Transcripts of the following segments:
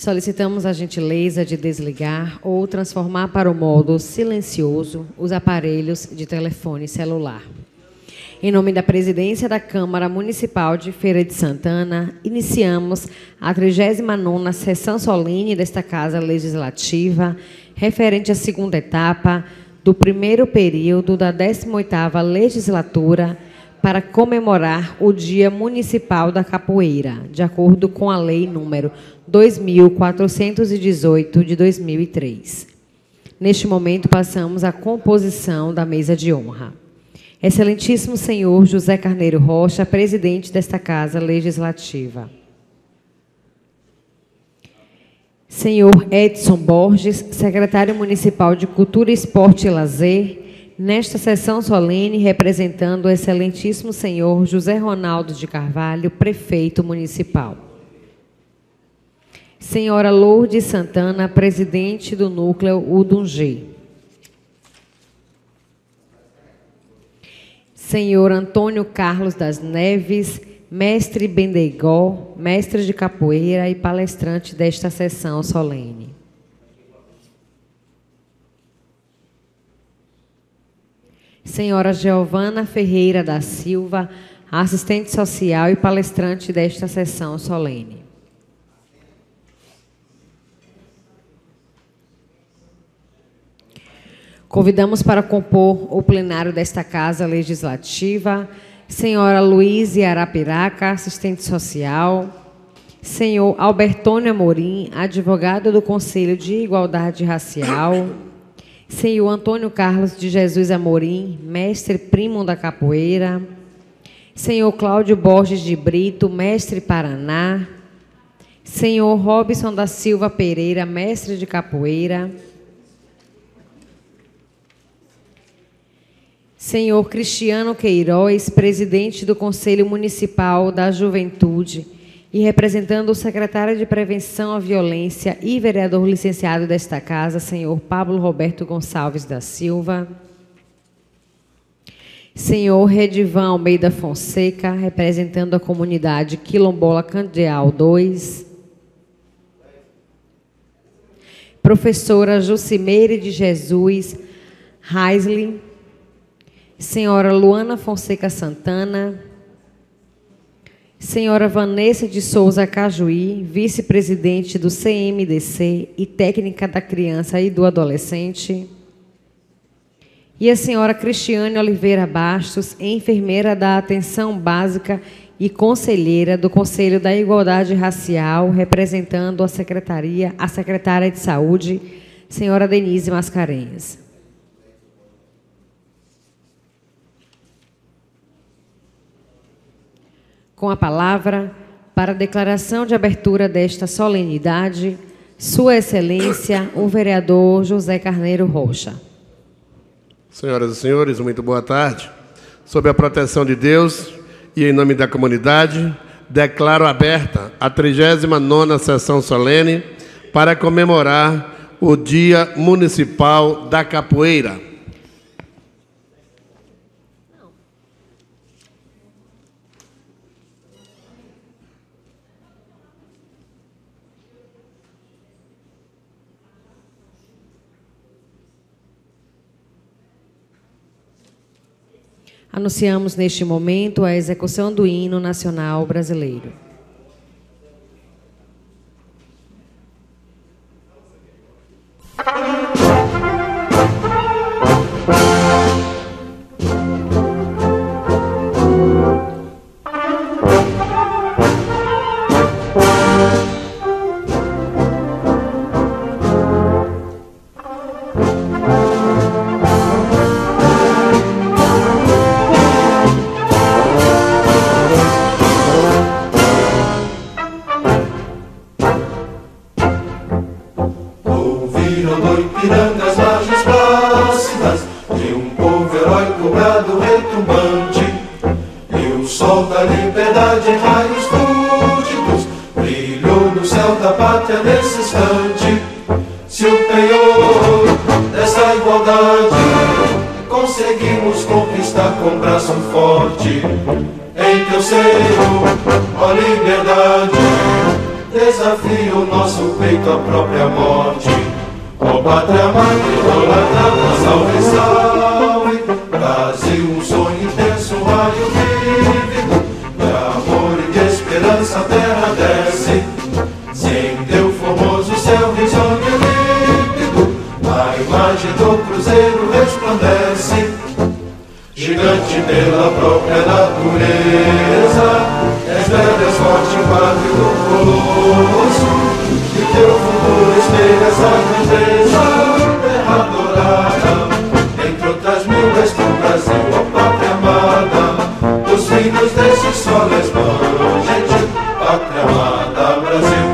Solicitamos a gentileza de desligar ou transformar para o modo silencioso os aparelhos de telefone celular. Em nome da Presidência da Câmara Municipal de Feira de Santana, iniciamos a 39ª sessão solene desta Casa Legislativa, referente à segunda etapa do primeiro período da 18ª Legislatura, para comemorar o Dia Municipal da Capoeira, de acordo com a Lei nº 2.418, de 2003. Neste momento, passamos à composição da mesa de honra. Excelentíssimo senhor José Carneiro Rocha, presidente desta Casa Legislativa. Senhor Edson Borges, secretário municipal de Cultura, Esporte e Lazer, nesta sessão solene, representando o excelentíssimo senhor José Ronaldo de Carvalho, prefeito municipal. Senhora Lourdes Santana, presidente do Núcleo Udungê. Senhor Antônio Carlos das Neves, mestre Bendeigó, mestre de capoeira e palestrante desta sessão solene. Senhora Giovana Ferreira da Silva, assistente social e palestrante desta sessão solene. Convidamos para compor o plenário desta Casa Legislativa senhora Luíse Arapiraca, assistente social, senhor Albertônio Amorim, advogado do Conselho de Igualdade Racial, senhor Antônio Carlos de Jesus Amorim, mestre primo da capoeira, senhor Cláudio Borges de Brito, mestre Paraná, senhor Robson da Silva Pereira, mestre de capoeira, senhor Cristiano Queiroz, presidente do Conselho Municipal da Juventude e representando o secretário de Prevenção à Violência e vereador licenciado desta Casa, senhor Pablo Roberto Gonçalves da Silva, senhor Redivan Almeida Fonseca, representando a comunidade quilombola Candeal 2, professora Jucimeire de Jesus Heisley, senhora Luana Fonseca Santana, senhora Vanessa de Souza Cajuí, vice-presidente do CMDC e técnica da criança e do adolescente, e a senhora Cristiane Oliveira Bastos, enfermeira da Atenção Básica e conselheira do Conselho da Igualdade Racial, representando a secretária de Saúde, senhora Denise Mascarenhas. Com a palavra, para a declaração de abertura desta solenidade, Sua Excelência, o vereador José Carneiro Rocha. Senhoras e senhores, muito boa tarde. Sob a proteção de Deus e em nome da comunidade, declaro aberta a 39ª sessão solene para comemorar o Dia Municipal da Capoeira. Anunciamos neste momento a execução do hino nacional brasileiro. desafia o nosso peito à própria morte. Ó pátria amada, idolatrada, salve, salve. Brasil, um sonho intenso, um raio vívido, de amor e de esperança a terra desce. Sem teu formoso céu risonho límpido, a imagem do cruzeiro resplandece. Gigante pela própria natureza, és velho, és forte, pátrio do colosso, e o teu futuro espelha essa grandeza. Terra dourada, entre outras mil, és tu, Brasil, ó pátria amada. Os filhos desse sol resplandente, pátria amada, Brasil.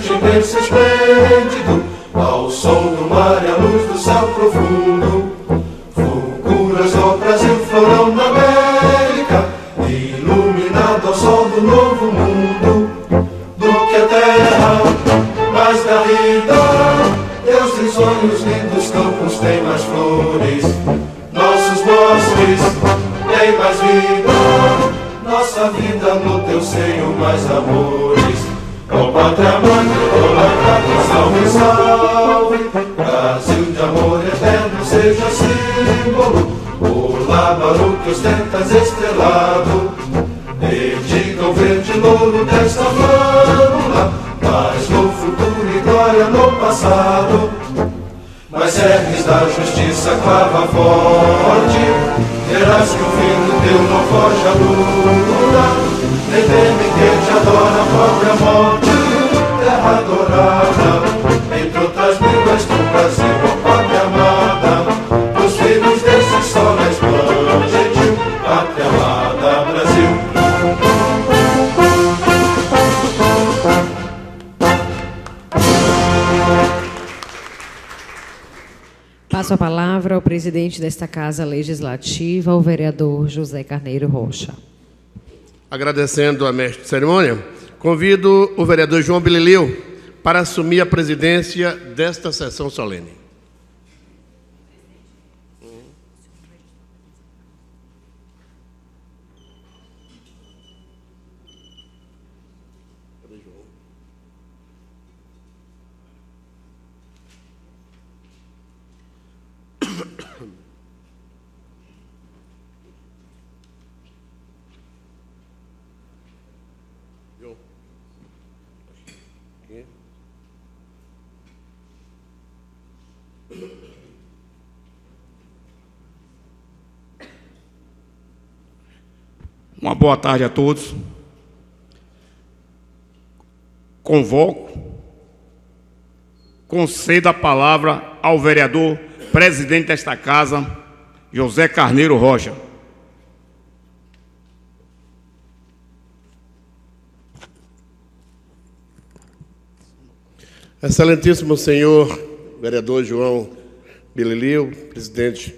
Imenso esplêndido, ao som do mar e à luz do céu profundo, fulguras do Brasil, florão da América, iluminado ao sol do novo mundo. Do que a terra mais garrida, Deus tem sonhos lindos, campos têm mais flores, nossos bosques têm mais vida, nossa vida no teu seio mais amores. Ó pátria amada, idolatrada, salve, salve. Brasil de amor eterno seja símbolo, o lábaro que ostentas estrelado. Dedica o verde louro desta flâmula, paz no futuro e glória no passado. Mas serves da justiça clava forte, verás que o filho teu não foge à luta. Nem teme quem te adora a própria morte. Terra dourada, entre outras mil, és tu, Brasil, ó pátria amada. Os filhos desse sol resplandente, pátria amada, Brasil. Passo a palavra ao presidente desta Casa Legislativa, o vereador José Carneiro Rocha. Agradecendo a mestre de cerimônia, convido o vereador João Bililio para assumir a presidência desta sessão solene. Uma boa tarde a todos. Convoco, concedo a palavra ao vereador presidente desta Casa, José Carneiro Rocha. Excelentíssimo senhor vereador João Bililio, presidente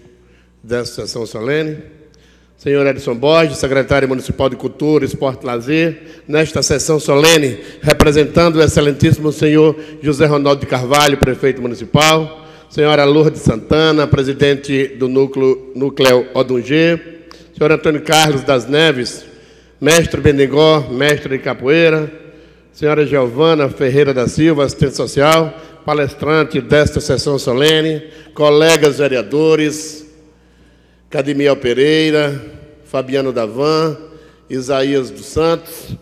desta sessão solene, senhor Edson Borges, secretário municipal de Cultura, Esporte e Lazer, nesta sessão solene, representando o excelentíssimo senhor José Ronaldo de Carvalho, prefeito municipal, senhora Lourdes Santana, presidente do Núcleo Odungê, senhor Antônio Carlos das Neves, mestre Benegó, mestre de capoeira, senhora Giovana Ferreira da Silva, assistente social, palestrante desta sessão solene, colegas vereadores, Cadmiel Pereira, Fabiano Davan, Isaías dos Santos,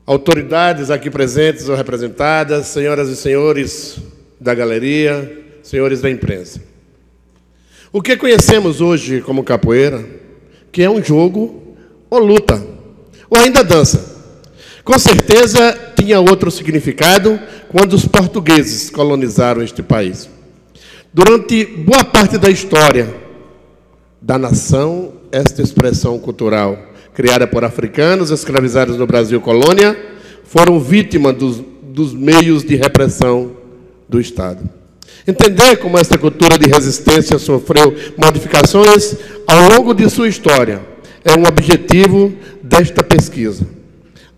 autoridades aqui presentes ou representadas, senhoras e senhores da galeria, senhores da imprensa. O que conhecemos hoje como capoeira, que é um jogo ou luta, ou ainda dança. Com certeza tinha outro significado quando os portugueses colonizaram este país. Durante boa parte da história da nação, esta expressão cultural criada por africanos escravizados no Brasil colônia, foram vítimas dos meios de repressão do Estado. Entender como essa cultura de resistência sofreu modificações ao longo de sua história é um objetivo desta pesquisa,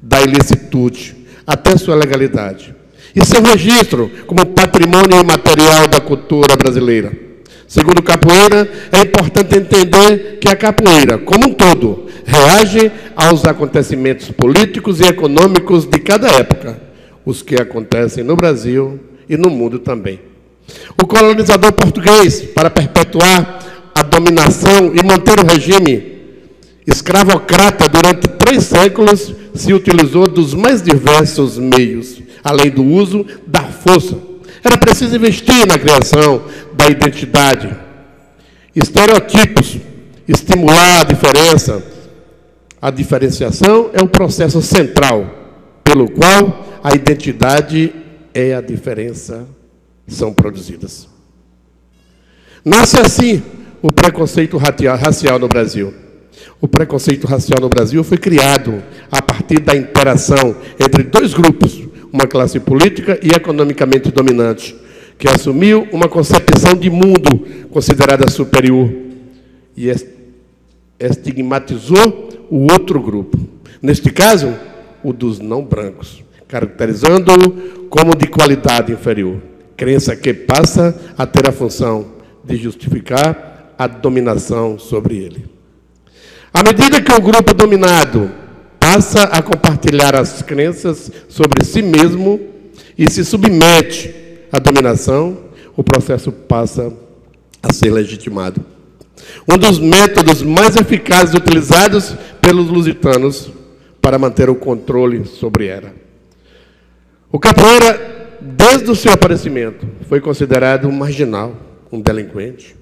da ilicitude até sua legalidade, e seu registro como patrimônio imaterial da cultura brasileira. Segundo Capoeira, é importante entender que a capoeira, como um todo, reage aos acontecimentos políticos e econômicos de cada época, os que acontecem no Brasil e no mundo também. O colonizador português, para perpetuar a dominação e manter o regime escravocrata durante 3 séculos, se utilizou dos mais diversos meios, além do uso da força. Era preciso investir na criação da identidade, estereotipos, estimular a diferença. A diferenciação é um processo central, pelo qual a identidade e a diferença são produzidas. Nasce assim o preconceito racial no Brasil. O preconceito racial no Brasil foi criado a partir da interação entre 2 grupos, uma classe política e economicamente dominante, que assumiu uma concepção de mundo considerada superior e estigmatizou o outro grupo. Neste caso, o dos não brancos, caracterizando-o como de qualidade inferior. Crença que passa a ter a função de justificar a dominação sobre ele. À medida que o grupo dominado passa a compartilhar as crenças sobre si mesmo e se submete à dominação, o processo passa a ser legitimado. Um dos métodos mais eficazes utilizados pelos lusitanos para manter o controle sobre ela. O capoeira, desde o seu aparecimento, foi considerado um marginal, um delinquente,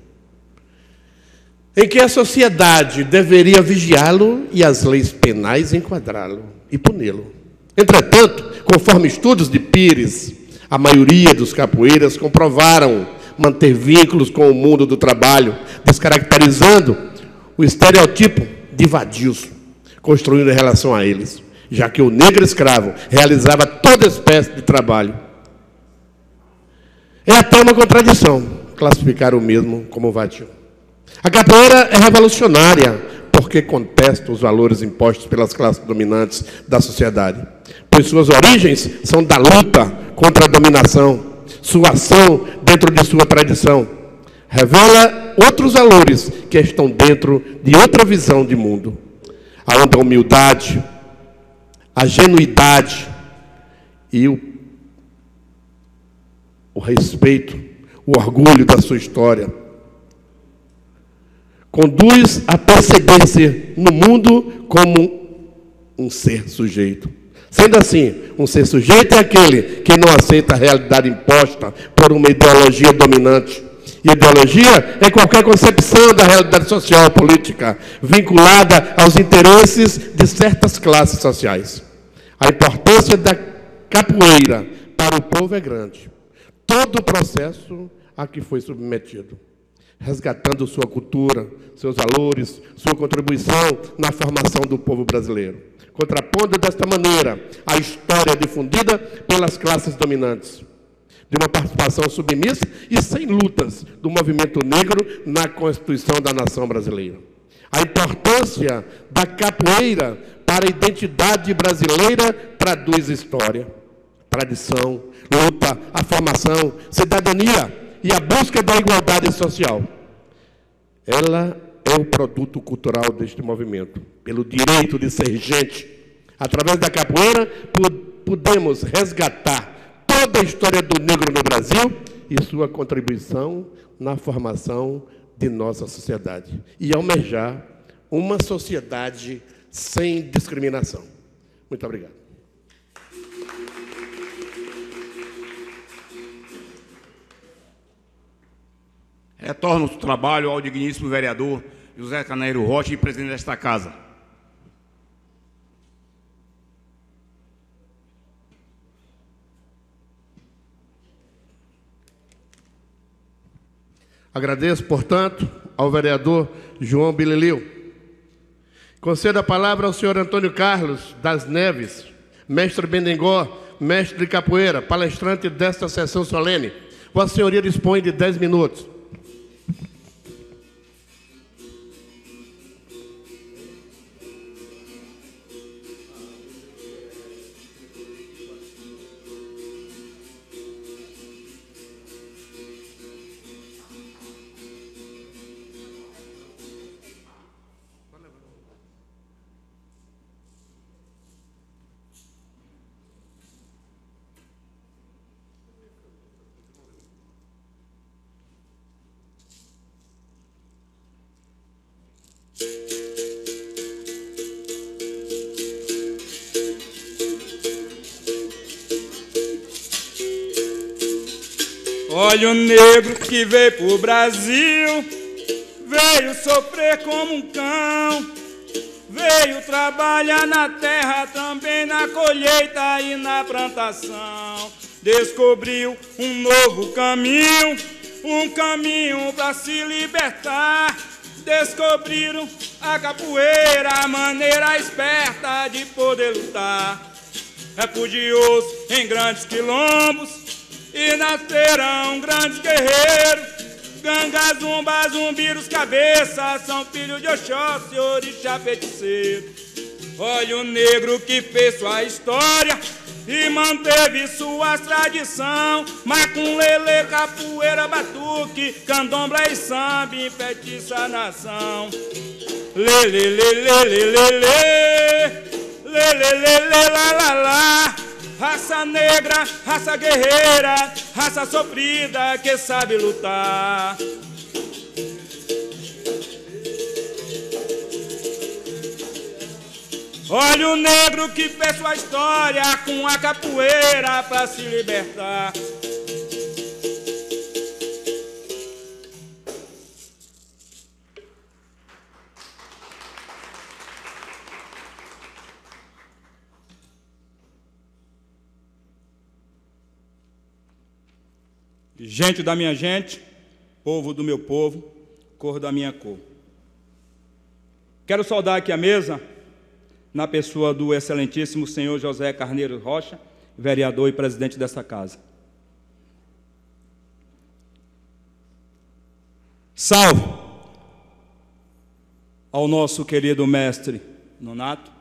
em que a sociedade deveria vigiá-lo e as leis penais enquadrá-lo e puni-lo. Entretanto, conforme estudos de Pires, a maioria dos capoeiras comprovaram manter vínculos com o mundo do trabalho, descaracterizando o estereotipo de vadios, construindo em relação a eles, já que o negro escravo realizava toda espécie de trabalho. É até uma contradição classificar o mesmo como vadio. A capoeira é revolucionária porque contesta os valores impostos pelas classes dominantes da sociedade, pois suas origens são da luta contra a dominação. Sua ação dentro de sua tradição revela outros valores que estão dentro de outra visão de mundo, onde a humildade, a genuidade e o respeito, o orgulho da sua história conduz a perceber-se no mundo como um ser sujeito. Sendo assim, um ser sujeito é aquele que não aceita a realidade imposta por uma ideologia dominante. E ideologia é qualquer concepção da realidade social política vinculada aos interesses de certas classes sociais. A importância da capoeira para o povo é grande. Todo o processo a que foi submetido, resgatando sua cultura, seus valores, sua contribuição na formação do povo brasileiro, contrapondo desta maneira a história difundida pelas classes dominantes, de uma participação submissa e sem lutas do movimento negro na constituição da nação brasileira. A importância da capoeira para a identidade brasileira traduz história, tradição, luta, a formação, cidadania e a busca da igualdade social. Ela é o produto cultural deste movimento, pelo direito de ser gente. Através da capoeira, podemos resgatar toda a história do negro no Brasil e sua contribuição na formação de nossa sociedade. E almejar uma sociedade sem discriminação. Muito obrigado. Retorno ao trabalho ao digníssimo vereador José Carneiro Rocha e presidente desta casa. Agradeço, portanto, ao vereador João Bilelio. Concedo a palavra ao senhor Antônio Carlos das Neves, mestre Benengó, mestre de capoeira, palestrante desta sessão solene. Vossa Senhoria dispõe de 10 minutos. Olha o negro que veio pro Brasil, veio sofrer como um cão, veio trabalhar na terra, também na colheita e na plantação. Descobriu um novo caminho, um caminho para se libertar. Descobriram a capoeira, a maneira esperta de poder lutar. Refugiou-se em grandes quilombos e nasceram grandes guerreiros. Ganga, zumba, zumbiros, cabeça, são filhos de Oxóssi, orixá feiticeiro. Olha o negro que fez sua história e manteve sua tradição. Macumlele, capoeira, batuque, candomblé e samba, enfeitiça a nação. Lele, lele, lele, lele, lele, lele, la, la, la. Raça negra, raça guerreira, raça sofrida que sabe lutar. Olha o negro que fez sua história com a capoeira para se libertar. Gente da minha gente, povo do meu povo, cor da minha cor. Quero saudar aqui a mesa, na pessoa do excelentíssimo senhor José Carneiro Rocha, vereador e presidente dessa casa. Salve ao nosso querido mestre Nonato,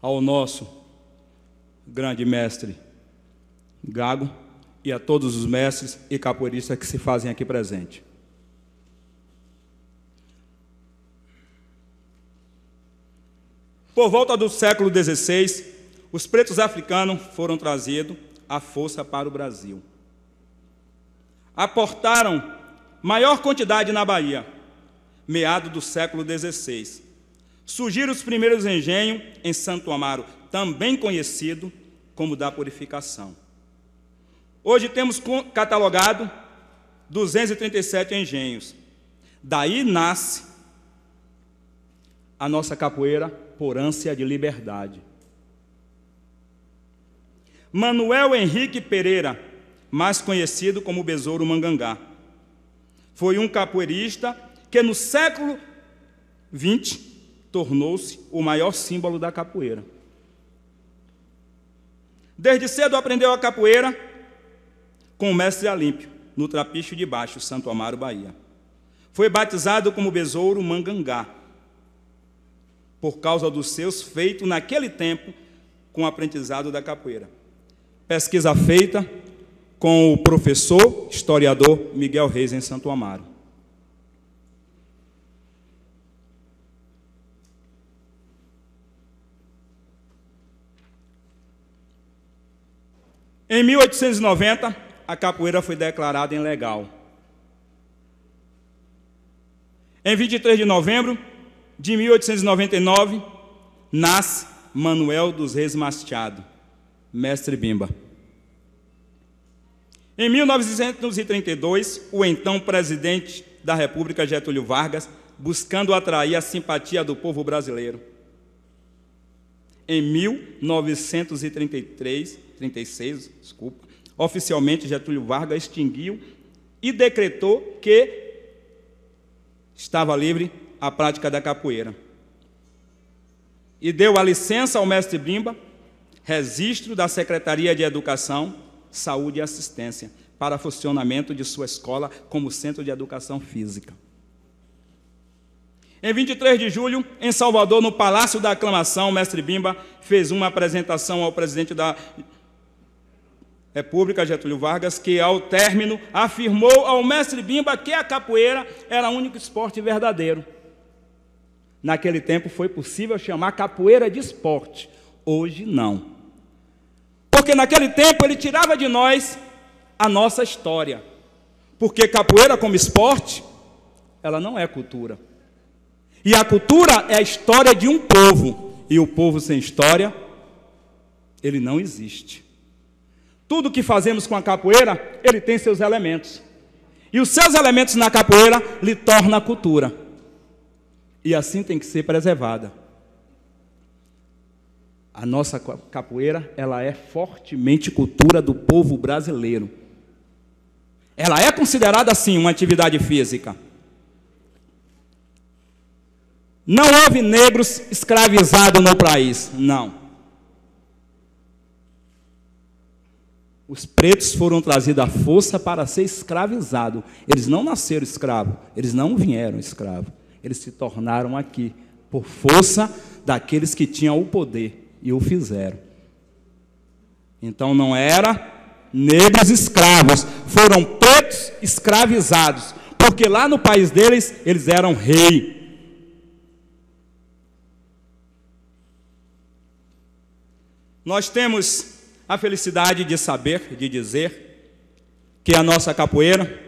ao nosso grande mestre Gago e a todos os mestres e capoeiristas que se fazem aqui presente. Por volta do século XVI, os pretos africanos foram trazidos à força para o Brasil. Aportaram maior quantidade na Bahia, meado do século XVI. Surgiram os primeiros engenhos em Santo Amaro, também conhecido como da Purificação. Hoje temos catalogado 237 engenhos. Daí nasce a nossa capoeira por ânsia de liberdade. Manuel Henrique Pereira, mais conhecido como Besouro Mangangá, foi um capoeirista que no século XX tornou-se o maior símbolo da capoeira. Desde cedo aprendeu a capoeira com o mestre Alímpio, no Trapicho de Baixo, Santo Amaro, Bahia. Foi batizado como Besouro Mangangá, por causa dos seus feitos naquele tempo com o aprendizado da capoeira. Pesquisa feita com o professor, historiador Miguel Reis, em Santo Amaro. Em 1890, a capoeira foi declarada ilegal. Em 23 de novembro de 1899, nasce Manuel dos Reis Machado, mestre Bimba. Em 1932, o então presidente da República, Getúlio Vargas, buscando atrair a simpatia do povo brasileiro. Em 1936, oficialmente Getúlio Vargas extinguiu e decretou que estava livre a prática da capoeira. e deu a licença ao mestre Bimba, registro da Secretaria de Educação, Saúde e Assistência, para funcionamento de sua escola como centro de educação física. Em 23 de julho, em Salvador, no Palácio da Aclamação, o mestre Bimba fez uma apresentação ao presidente da República, Getúlio Vargas, que, ao término, afirmou ao mestre Bimba que a capoeira era o único esporte verdadeiro. Naquele tempo foi possível chamar capoeira de esporte, hoje não. Porque naquele tempo ele tirava de nós a nossa história. Porque capoeira como esporte, ela não é cultura. E a cultura é a história de um povo. E o povo sem história, ele não existe. Tudo que fazemos com a capoeira, ele tem seus elementos. E os seus elementos na capoeira lhe tornam a cultura. E assim tem que ser preservada. A nossa capoeira, ela é fortemente cultura do povo brasileiro. Ela é considerada, assim, uma atividade física. Não houve negros escravizados no país, não. Os pretos foram trazidos à força para ser escravizados. Eles não nasceram escravos, eles não vieram escravos. Eles se tornaram aqui, por força daqueles que tinham o poder, e o fizeram. Então não era negros escravos, foram pretos escravizados, porque lá no país deles, eles eram rei. Nós temos a felicidade de saber, de dizer, que a nossa capoeira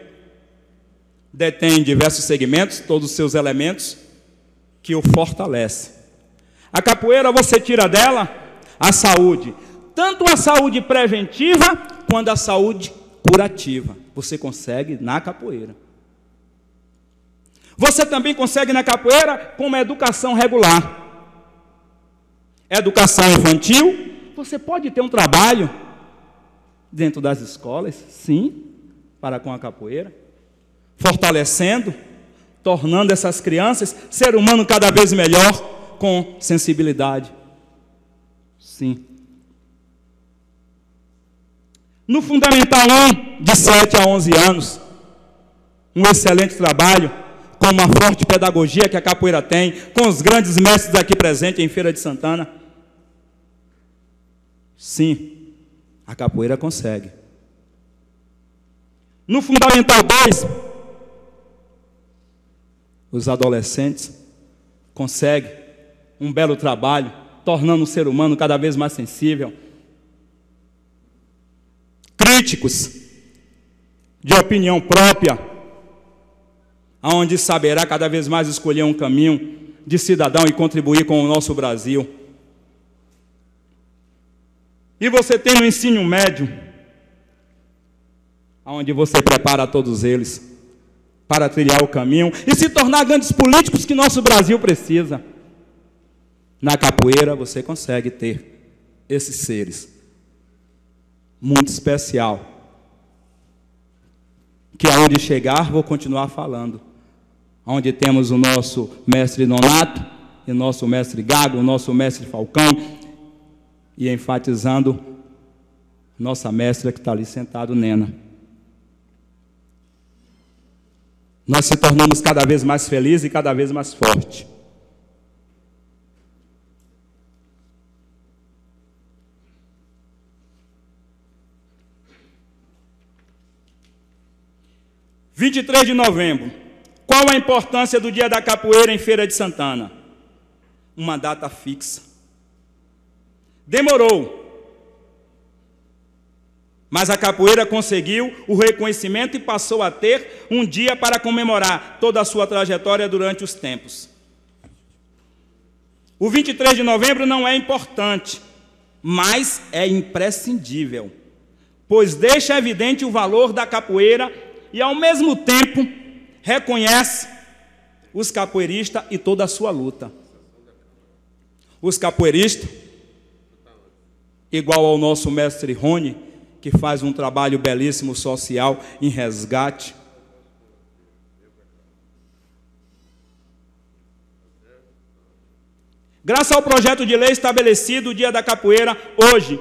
detém diversos segmentos, todos os seus elementos, que o fortalecem. A capoeira, você tira dela a saúde, tanto a saúde preventiva, quanto a saúde curativa. Você consegue na capoeira. Você também consegue na capoeira com uma educação regular. Educação infantil, você pode ter um trabalho dentro das escolas, sim, para com a capoeira, fortalecendo, tornando essas crianças ser humano cada vez melhor, com sensibilidade. Sim. No Fundamental 1, de 7 a 11 anos, um excelente trabalho, com uma forte pedagogia que a capoeira tem, com os grandes mestres aqui presentes em Feira de Santana. Sim, a capoeira consegue. No Fundamental 2, os adolescentes conseguem um belo trabalho, tornando o ser humano cada vez mais sensível. Críticos, de opinião própria, onde saberá cada vez mais escolher um caminho de cidadão e contribuir com o nosso Brasil. E você tem no ensino médio, onde você prepara todos eles para trilhar o caminho e se tornar grandes políticos que nosso Brasil precisa. Na capoeira você consegue ter esses seres muito especial, que aonde chegar vou continuar falando, onde temos o nosso mestre Nonato, e nosso mestre Gago, o nosso mestre Falcão, e enfatizando nossa mestra que está ali sentado, Nena. Nós se tornamos cada vez mais felizes e cada vez mais fortes. – 23 de novembro. Qual a importância do Dia da Capoeira em Feira de Santana? Uma data fixa. Demorou, mas a capoeira conseguiu o reconhecimento e passou a ter um dia para comemorar toda a sua trajetória durante os tempos. O 23 de novembro não é importante, mas é imprescindível, pois deixa evidente o valor da capoeira e, ao mesmo tempo, reconhece os capoeiristas e toda a sua luta. Os capoeiristas, igual ao nosso mestre Rony, que faz um trabalho belíssimo social em resgate. Graças ao projeto de lei estabelecido o Dia da Capoeira, hoje,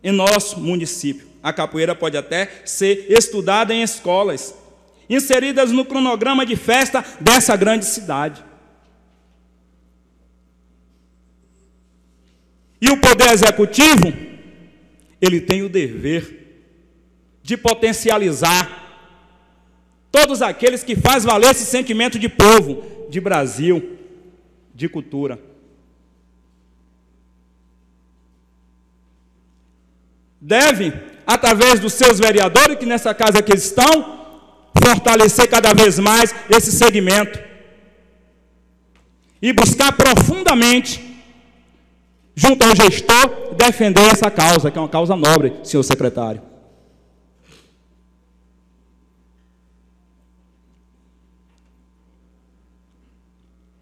em nosso município, a capoeira pode até ser estudada em escolas, inseridas no cronograma de festa dessa grande cidade. E o Poder Executivo, ele tem o dever de potencializar todos aqueles que fazem valer esse sentimento de povo, de Brasil, de cultura. Deve, através dos seus vereadores, que nessa casa aqui estão, fortalecer cada vez mais esse segmento e buscar profundamente, junto ao gestor, defender essa causa, que é uma causa nobre, senhor secretário.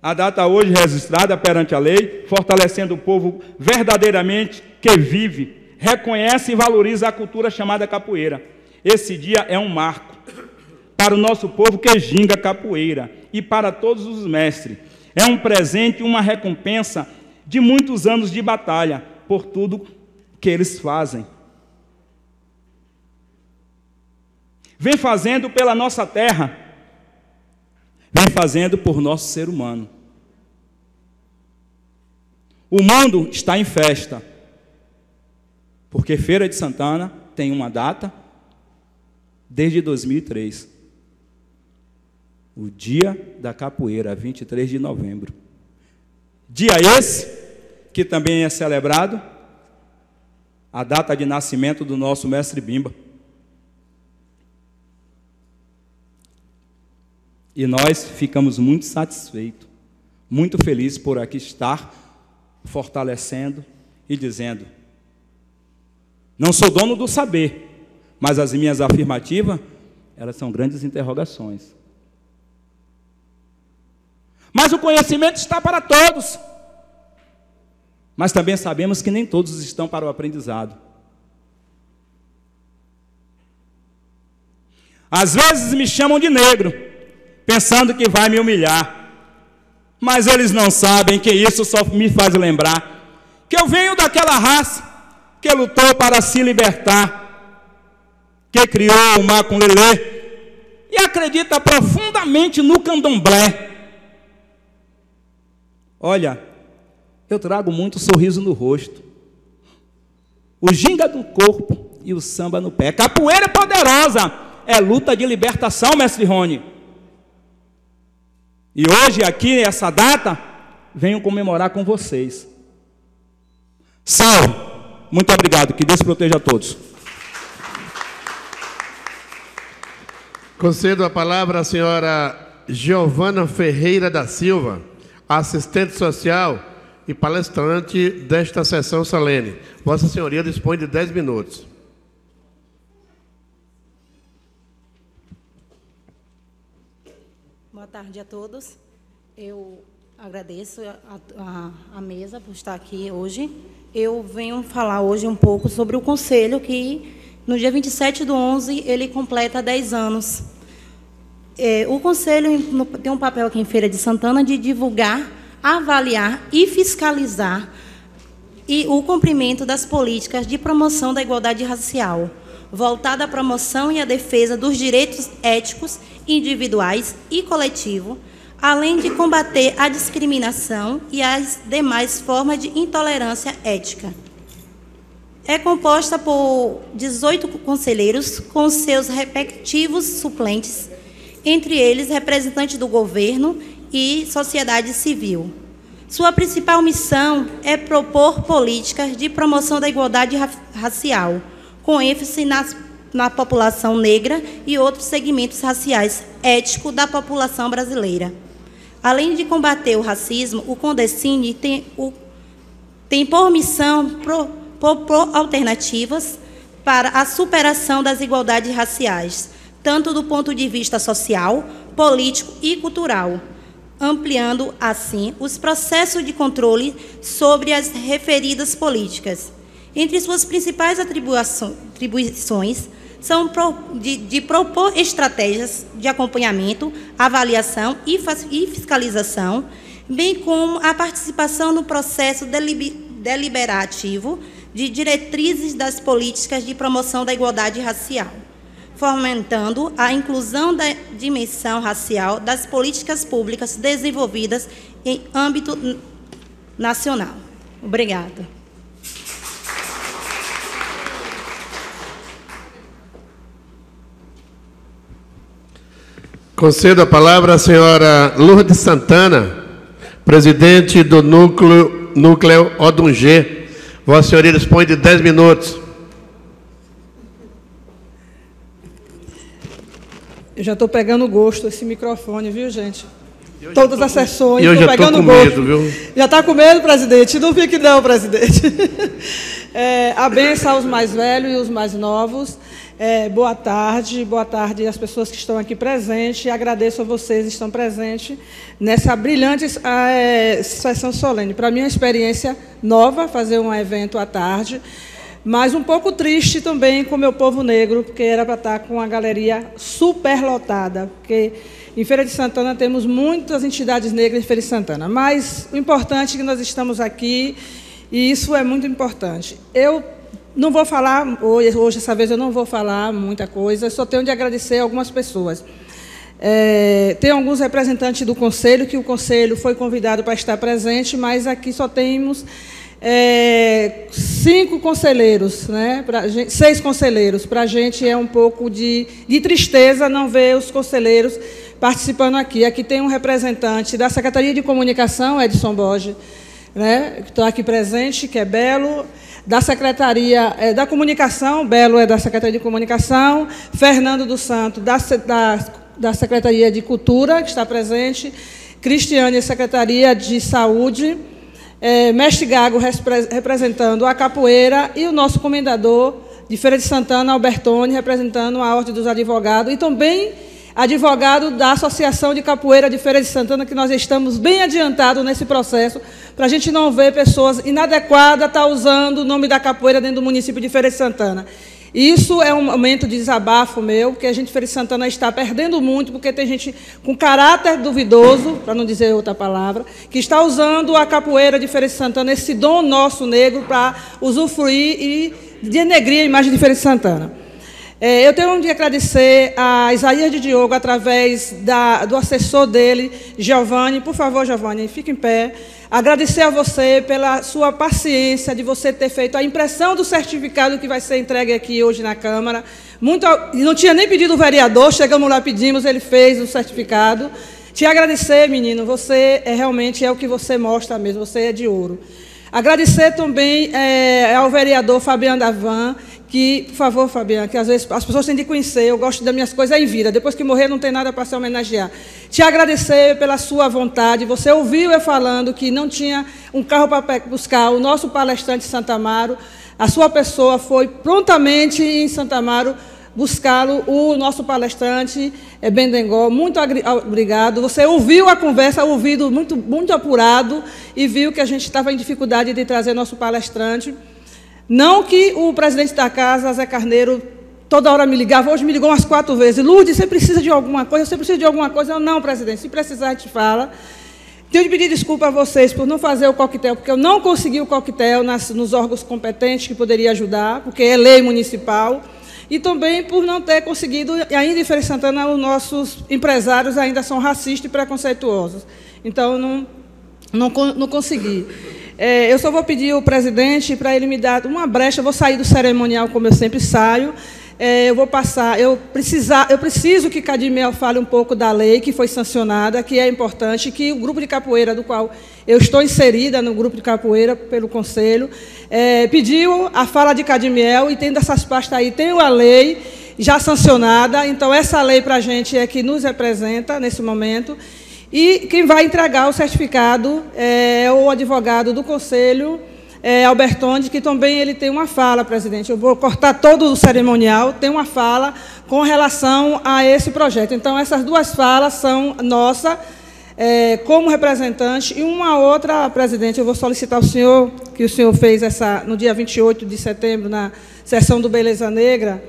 A data hoje registrada perante a lei, fortalecendo o povo verdadeiramente que vive, reconhece e valoriza a cultura chamada capoeira. Esse dia é um marco para o nosso povo que ginga capoeira e para todos os mestres. É um presente, uma recompensa de muitos anos de batalha por tudo que eles fazem. Vem fazendo pela nossa terra, vem fazendo por nosso ser humano. O mundo está em festa, porque Feira de Santana tem uma data desde 2003. O Dia da Capoeira, 23 de novembro. Dia esse, que também é celebrado a data de nascimento do nosso mestre Bimba. E nós ficamos muito satisfeitos, muito felizes por aqui estar fortalecendo e dizendo: não sou dono do saber, mas as minhas afirmativas, elas são grandes interrogações. Mas o conhecimento está para todos. Mas também sabemos que nem todos estão para o aprendizado. Às vezes me chamam de negro, pensando que vai me humilhar. Mas eles não sabem que isso só me faz lembrar que eu venho daquela raça que lutou para se libertar, que criou o maculelê e acredita profundamente no candomblé. Olha, eu trago muito sorriso no rosto, o ginga no corpo e o samba no pé. Capoeira poderosa, é luta de libertação, mestre Rony. E hoje, aqui, essa data, venho comemorar com vocês. Salve! Muito obrigado, que Deus proteja a todos. Concedo a palavra à senhora Giovana Ferreira da Silva, assistente social e palestrante desta sessão solene. Vossa Senhoria dispõe de 10 minutos. Boa tarde a todos. Eu agradeço a mesa por estar aqui hoje. Eu venho falar hoje um pouco sobre o Conselho, que no dia 27/11 ele completa 10 anos. O Conselho tem um papel aqui em Feira de Santana de divulgar, avaliar e fiscalizar o cumprimento das políticas de promoção da igualdade racial, voltada à promoção e à defesa dos direitos éticos, individuais e coletivos, além de combater a discriminação e as demais formas de intolerância ética. É composta por 18 conselheiros, com seus respectivos suplentes, entre eles representantes do governo e sociedade civil. Sua principal missão é propor políticas de promoção da igualdade racial, com ênfase na população negra e outros segmentos raciais éticos da população brasileira. Além de combater o racismo, o Condecine tem por missão propor alternativas para a superação das desigualdades raciais, tanto do ponto de vista social, político e cultural, ampliando, assim, os processos de controle sobre as referidas políticas. Entre suas principais atribuições são de propor estratégias de acompanhamento, avaliação e fiscalização, bem como a participação no processo deliberativo de diretrizes das políticas de promoção da igualdade racial, fomentando a inclusão da dimensão racial das políticas públicas desenvolvidas em âmbito nacional. Obrigada. Concedo a palavra à senhora Lourdes Santana, presidente do Núcleo Odungê. Vossa Senhoria dispõe de 10 minutos. Eu já estou pegando gosto esse microfone, viu, gente? Todas as sessões, estou pegando gosto. Medo, viu? Já está com medo, presidente? Não fique não, presidente. A benção aos mais velhos e os mais novos. Boa tarde às pessoas que estão aqui presentes. Agradeço a vocês que estão presentes nessa brilhante sessão solene. Para mim é uma experiência nova fazer um evento à tarde, mas um pouco triste também com o meu povo negro, porque era para estar com a galeria superlotada, porque em Feira de Santana temos muitas entidades negras em Feira de Santana, mas o importante é que nós estamos aqui e isso é muito importante. Eu não vou falar, hoje, essa vez, eu não vou falar muita coisa, só tenho de agradecer a algumas pessoas. Tem alguns representantes do Conselho, que o Conselho foi convidado para estar presente, mas aqui só temos 5 conselheiros, né? 6 conselheiros. Para a gente é um pouco de tristeza não ver os conselheiros participando aqui. Aqui tem um representante da Secretaria de Comunicação, Edson Borges, né? Que está aqui presente, que é Belo. Da Secretaria da Comunicação, Belo é da Secretaria de Comunicação, Fernando dos Santos, da Secretaria de Cultura, que está presente, Cristiane, Secretaria de Saúde, Mestre Gago, representando a capoeira, e o nosso comendador de Feira de Santana, Albertone, representando a Ordem dos Advogados, e também advogado da Associação de Capoeira de Feira de Santana, que nós estamos bem adiantados nesse processo, para a gente não ver pessoas inadequadas estar usando o nome da capoeira dentro do município de Feira de Santana. Isso é um momento de desabafo meu, porque a gente, Feira de Santana, está perdendo muito, porque tem gente com caráter duvidoso, para não dizer outra palavra, que está usando a capoeira de Feira de Santana, esse dom nosso negro, para usufruir e denegrir a imagem de Feira de Santana. Eu tenho de agradecer a Isaías de Diogo, através do assessor dele, Giovanni. Por favor, Giovanni, fique em pé. Agradecer a você pela sua paciência de você ter feito a impressão do certificado que vai ser entregue aqui hoje na Câmara. Não tinha nem pedido o vereador, chegamos lá, pedimos, ele fez o certificado. Te agradecer, menino, você realmente é o que você mostra mesmo, você é de ouro. Agradecer também ao vereador Fabiano Davan, que, por favor, Fabiano, que às vezes as pessoas têm de conhecer, eu gosto das minhas coisas em vida, depois que morrer não tem nada para se homenagear. Te agradecer pela sua vontade, você ouviu eu falando que não tinha um carro para buscar o nosso palestrante em Santa Amaro, a sua pessoa foi prontamente em Santa Amaro buscá-lo, o nosso palestrante, Bendengó, muito obrigado. Você ouviu a conversa, ouvido muito apurado, e viu que a gente estava em dificuldade de trazer nosso palestrante. Não que o presidente da casa, Zé Carneiro, toda hora me ligava, hoje me ligou umas 4 vezes. Lourdes, você precisa de alguma coisa? Você precisa de alguma coisa? Eu, não, presidente, se precisar, a gente fala. Tenho de pedir desculpa a vocês por não fazer o coquetel, porque eu não consegui o coquetel nos órgãos competentes que poderia ajudar, porque é lei municipal, e também por não ter conseguido, ainda em Feira de Santana, os nossos empresários ainda são racistas e preconceituosos. Então, não consegui. Eu só vou pedir ao presidente para ele me dar uma brecha. Eu vou sair do cerimonial como eu sempre saio. Eu preciso que Cadimel fale um pouco da lei que foi sancionada, que é importante, que o grupo de capoeira, do qual eu estou inserida no grupo de capoeira pelo Conselho, pediu a fala de Cadimel, e tendo essas pastas aí, tem a lei já sancionada, então essa lei para a gente é que nos representa nesse momento. E quem vai entregar o certificado é o advogado do Conselho, Albertone, que também ele tem uma fala, presidente. Eu vou cortar todo o cerimonial, tem uma fala com relação a esse projeto. Então, essas 2 falas são nossas, como representante, e uma outra, presidente, eu vou solicitar ao senhor, que o senhor fez no dia 28 de setembro, na sessão do Beleza Negra,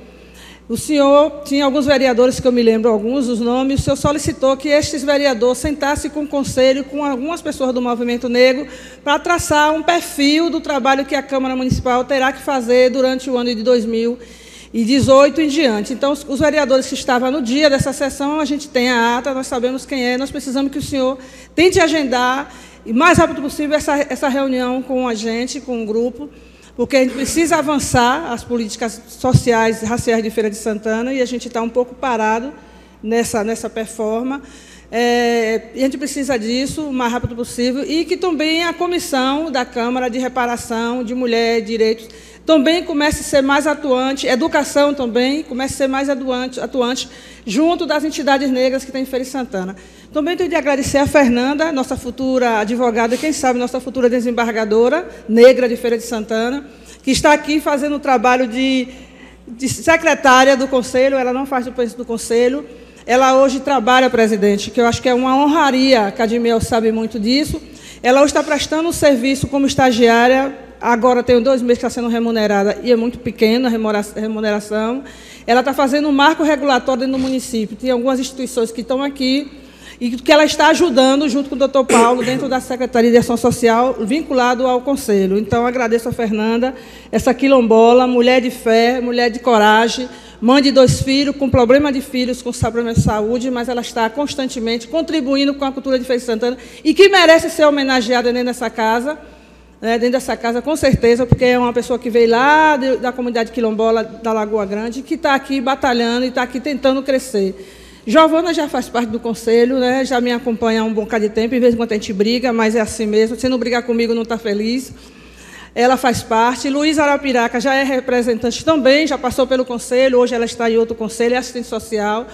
O senhor tinha alguns vereadores, que eu me lembro alguns dos nomes, o senhor solicitou que estes vereadores sentassem com o conselho, com algumas pessoas do movimento negro, para traçar um perfil do trabalho que a Câmara Municipal terá que fazer durante o ano de 2018 em diante. Então, os vereadores que estavam no dia dessa sessão, a gente tem a ata, nós sabemos quem é, nós precisamos que o senhor tente agendar, o mais rápido possível, essa reunião com a gente, com o grupo, porque a gente precisa avançar as políticas sociais e raciais de Feira de Santana, e a gente está um pouco parado nessa performance. E a gente precisa disso o mais rápido possível, e que também a comissão da Câmara de Reparação de Mulher e Direitos também comece a ser mais atuante, educação também comece a ser mais atuante junto das entidades negras que tem em Feira de Santana. Também tenho de agradecer a Fernanda, nossa futura advogada, quem sabe nossa futura desembargadora negra de Feira de Santana, que está aqui fazendo o trabalho de secretária do Conselho, ela não faz o presidente do Conselho, ela hoje trabalha, presidente, que eu acho que é uma honraria, a Cadmiel sabe muito disso, ela hoje está prestando um serviço como estagiária, agora tem 2 meses que está sendo remunerada, e é muito pequena a remuneração. Ela está fazendo um marco regulatório dentro do município, tem algumas instituições que estão aqui, e que ela está ajudando, junto com o doutor Paulo, dentro da Secretaria de Ação Social, vinculado ao Conselho. Então, agradeço a Fernanda, essa quilombola, mulher de fé, mulher de coragem, mãe de 2 filhos, com problema de filhos, com problema de saúde, mas ela está constantemente contribuindo com a cultura de Feira de Santana, e que merece ser homenageada dentro dessa casa, com certeza, porque é uma pessoa que veio lá da comunidade quilombola da Lagoa Grande, que está aqui batalhando e está aqui tentando crescer. Giovana já faz parte do conselho, né? Já me acompanha há um bocado de tempo, em vez de quando a gente briga, mas é assim mesmo. Se não brigar comigo, não está feliz. Ela faz parte. Luísa Arapiraca já é representante também, já passou pelo conselho, hoje ela está em outro conselho, é assistente social.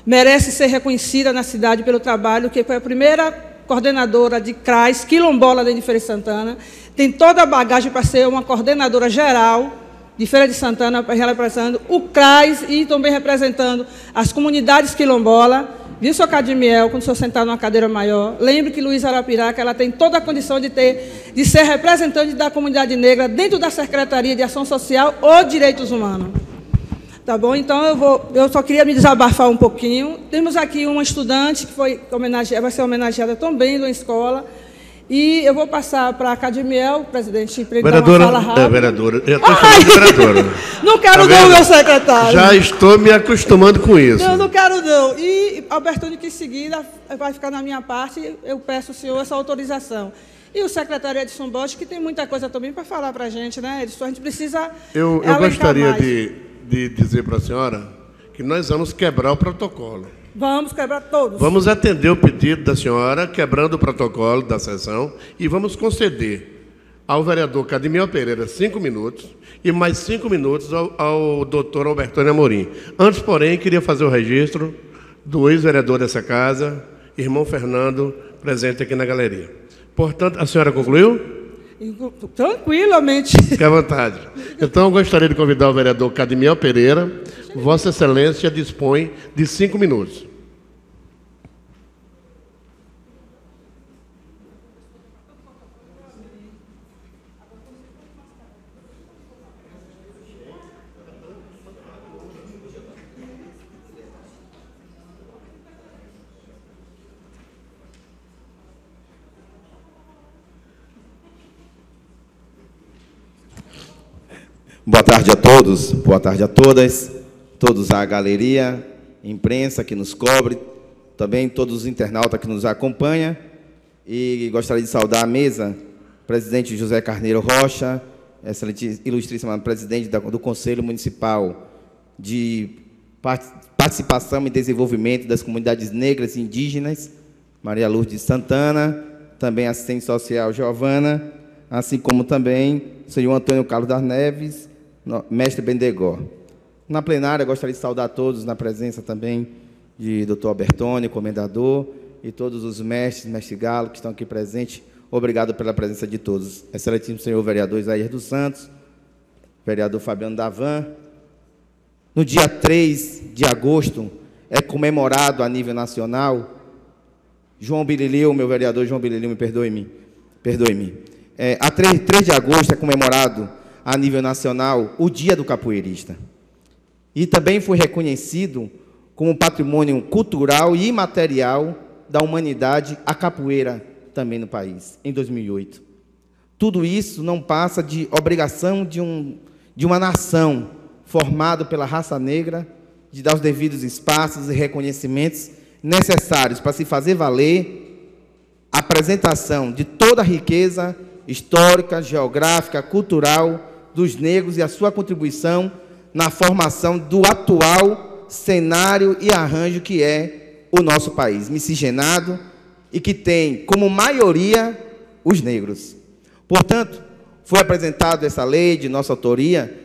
Merece ser reconhecida na cidade pelo trabalho, que foi a primeira coordenadora de CRAS, quilombola dentro de Feira de Santana. Tem toda a bagagem para ser uma coordenadora geral de Feira de Santana, representando o CRAS e também representando as comunidades quilombolas. Viu, seu Cadmiel, quando o senhor sentar numa cadeira maior, lembre que Luísa Arapiraca ela tem toda a condição de ser representante da comunidade negra dentro da Secretaria de Ação Social ou Direitos Humanos. Tá bom? Então, eu só queria me desabafar um pouquinho. Temos aqui uma estudante que vai ser homenageada também na escola. E eu vou passar para a Cadmiel, presidente, para ele dar uma fala rápida. Vereadora, eu estou chamando de vereadora. Não quero não, meu secretário. Já estou me acostumando com isso. Não quero não. E Albertoni, que em seguida vai ficar na minha parte, eu peço ao senhor essa autorização. E o secretário Edson Bosch, que tem muita coisa também para falar para a gente, né, Edson? A gente precisa Eu gostaria de dizer para a senhora que nós vamos quebrar o protocolo. Vamos quebrar todos. Vamos atender o pedido da senhora, quebrando o protocolo da sessão, e vamos conceder ao vereador Cadmiel Pereira 5 minutos e mais 5 minutos ao doutor Albertoni Amorim. Antes, porém, queria fazer o registro do ex-vereador dessa casa, irmão Fernando, presente aqui na galeria. Portanto, a senhora concluiu? Tranquilamente. Fique à vontade. Então, eu gostaria de convidar o vereador Cadmiel Pereira. Vossa Excelência dispõe de 5 minutos. Boa tarde a todos, boa tarde a todas, todos a galeria, imprensa que nos cobre, também todos os internautas que nos acompanham, e gostaria de saudar a mesa, presidente José Carneiro Rocha, excelente, ilustríssima presidente do Conselho Municipal de Participação e Desenvolvimento das Comunidades Negras e Indígenas, Maria Lourdes Santana, também assistente social Giovana, assim como também o senhor Antônio Carlos das Neves, mestre Bendegó. Na plenária, gostaria de saudar a todos, na presença também de doutor Albertoni, comendador, e todos os mestres, mestre Galo, que estão aqui presentes. Obrigado pela presença de todos. Excelentíssimo senhor vereador Isaías dos Santos, vereador Fabiano Davan. No dia 3 de agosto, é comemorado a nível nacional, João Bililio, meu vereador João Bililio, me perdoe-me. A 3 de agosto é comemorado a nível nacional o Dia do Capoeirista. e também foi reconhecido como patrimônio cultural e imaterial da humanidade a capoeira também no país, em 2008. Tudo isso não passa de obrigação de uma nação formada pela raça negra, de dar os devidos espaços e reconhecimentos necessários para se fazer valer a apresentação de toda a riqueza histórica, geográfica, cultural dos negros e a sua contribuição na formação do atual cenário e arranjo que é o nosso país, miscigenado e que tem como maioria os negros. Portanto, foi apresentada essa lei de nossa autoria,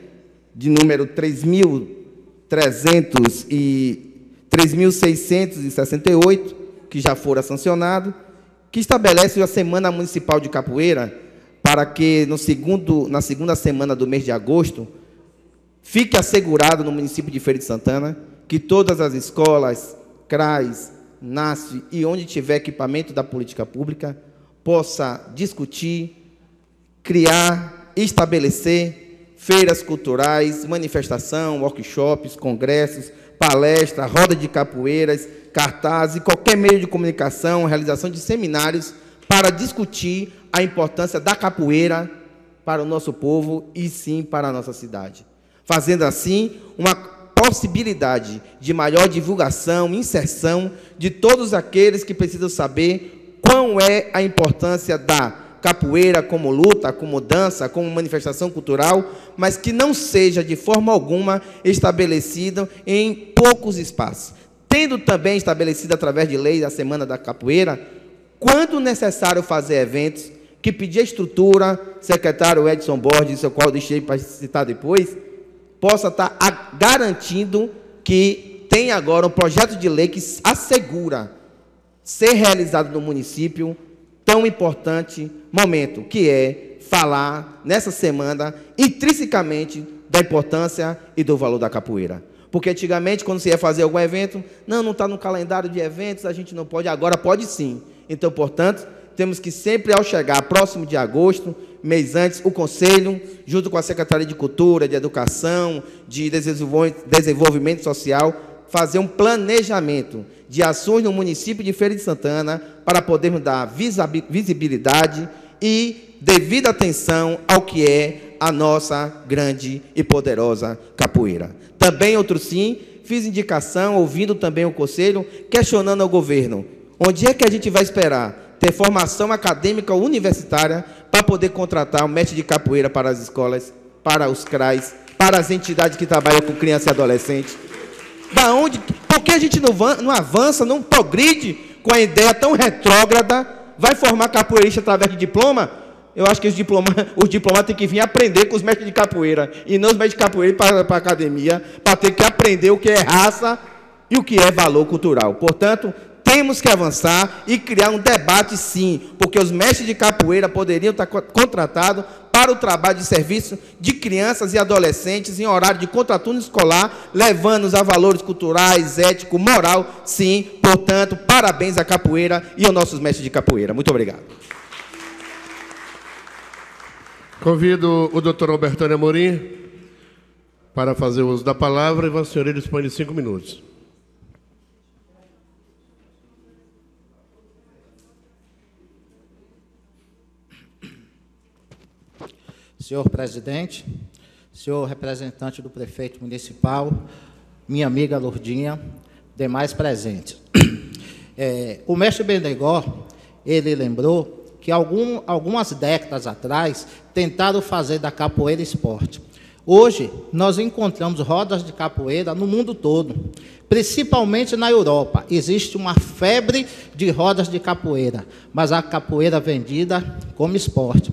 de número 3.668, que já fora sancionado, que estabelece a Semana Municipal de Capoeira para que, na segunda semana do mês de agosto, fique assegurado no município de Feira de Santana que todas as escolas, CRAs, NASF e onde tiver equipamento da política pública, possa discutir, criar, estabelecer feiras culturais, manifestação, workshops, congressos, palestras, roda de capoeiras, cartazes e qualquer meio de comunicação, realização de seminários para discutir a importância da capoeira para o nosso povo e, sim, para a nossa cidade. Fazendo, assim, uma possibilidade de maior divulgação, inserção de todos aqueles que precisam saber qual é a importância da capoeira como luta, como dança, como manifestação cultural, mas que não seja de forma alguma estabelecida em poucos espaços. Tendo também estabelecido através de lei a Semana da Capoeira, quando necessário fazer eventos, que pedir a estrutura, secretário Edson Borges, o qual eu deixei para citar depois, possa estar garantindo que tem agora um projeto de lei que assegura ser realizado no município tão importante momento, que é falar, nessa semana, intrinsecamente, da importância e do valor da capoeira. Porque, antigamente, quando se ia fazer algum evento, não está no calendário de eventos, a gente não pode, agora pode sim. Então, portanto, temos que sempre, ao chegar próximo de agosto, mês antes, o Conselho, junto com a Secretaria de Cultura, de Educação, de Desenvolvimento Social, fazer um planejamento de ações no município de Feira de Santana para podermos dar visibilidade e devida atenção ao que é a nossa grande e poderosa capoeira. Também, outro sim, fiz indicação, ouvindo também o Conselho, questionando ao governo, onde é que a gente vai esperar ter formação acadêmica ou universitária para poder contratar um mestre de capoeira para as escolas, para os CRAs, para as entidades que trabalham com criança e adolescente? Da onde? Por que a gente não avança, não progride com a ideia tão retrógrada? Vai formar capoeirista através de diploma? Eu acho que os diplomatas têm que vir aprender com os mestres de capoeira, e não os mestres de capoeira para a academia, para ter que aprender o que é raça e o que é valor cultural. Portanto, temos que avançar e criar um debate, sim, porque os mestres de capoeira poderiam estar contratados para o trabalho de serviço de crianças e adolescentes em horário de contraturno escolar, levando-os a valores culturais, ético, moral, sim. Portanto, parabéns à capoeira e aos nossos mestres de capoeira. Muito obrigado. Convido o doutor Albertano Amorim para fazer uso da palavra e Vossa Senhoria dispõe de 5 minutos. Senhor presidente, senhor representante do prefeito municipal, minha amiga Lourdinha, demais presentes. O mestre Benegó, ele lembrou que algumas décadas atrás tentaram fazer da capoeira esporte. Hoje, nós encontramos rodas de capoeira no mundo todo, principalmente na Europa. Existe uma febre de rodas de capoeira, mas a capoeira vendida como esporte.